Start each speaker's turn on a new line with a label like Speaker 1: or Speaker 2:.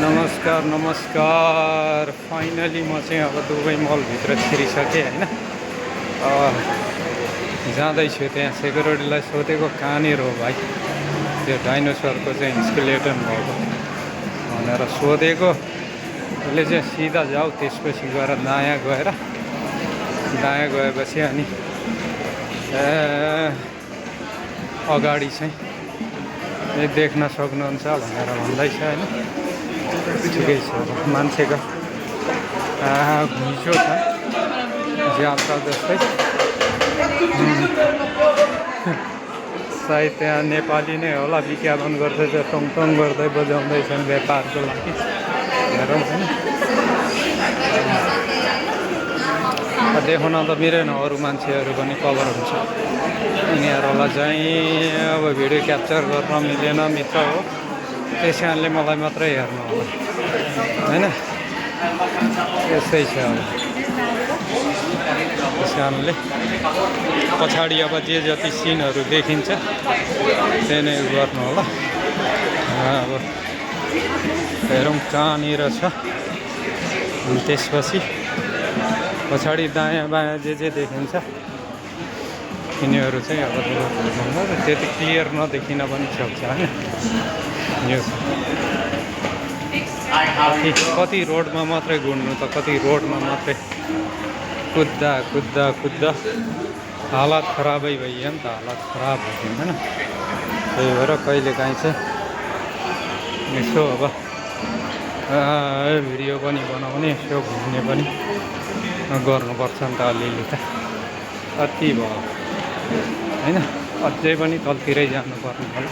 Speaker 1: नमस्कार नमस्कार फाइनली म चाहिँ अब दुबई मलभित्र छिरिसकेँ होइन। जाँदैछु त्यहाँ सेक्युरिटीलाई सोधेको कहाँनिर हो भाइ त्यो डाइनोसरको चाहिँ स्केलेटन भएको भनेर सोधेको। उसले चाहिँ सिधा जाऊ त्यसपछि गएर दायाँ गएपछि अनि अगाडि चाहिँ देख्न सक्नुहुन्छ भनेर भन्दैछ होइन। ठिकै छ मान्छेको घुइँचो छ ज्यात्रा जस्तै। सायद त्यहाँ नेपाली नै होला विज्ञापन गर्दैछ टङटङ गर्दै बजाउँदैछन् व्यापारको लागि हेरौँ होइन। देखाउन त मिलेन अरू मान्छेहरू पनि कभर हुन्छ यिनीहरूलाई चाहिँ अब भिडियो क्याप्चर गर्न मिलेन मित्र हो त्यस कारणले मलाई मात्रै हेर्नु होला होइन। यस्तै छ अब त्यस कारणले पछाडि अब जे जति सिनहरू देखिन्छ त्यही नै गर्नु होला। अब हेरौँ कहाँनिर छ त्यसपछि पछाडि दायाँ बायाँ जे देखिन्छ यिनीहरू चाहिँ अब त्यति क्लियर नदेखिन पनि सक्छ होइन। यो कति रोडमा मात्रै गुड्नु त कति रोडमा मात्रै कुद्दा हालत खराबै भइयो नि त हालत खराब भयो होइन। त्यही भएर कहिलेकाहीँ चाहिँ यसो अब भिडियो पनि बनाउने यसो घुम्ने पनि गर्नुपर्छ नि त अलिअलि त अति भयो होइन। अझै पनि तलतिरै जानुपर्ने होला।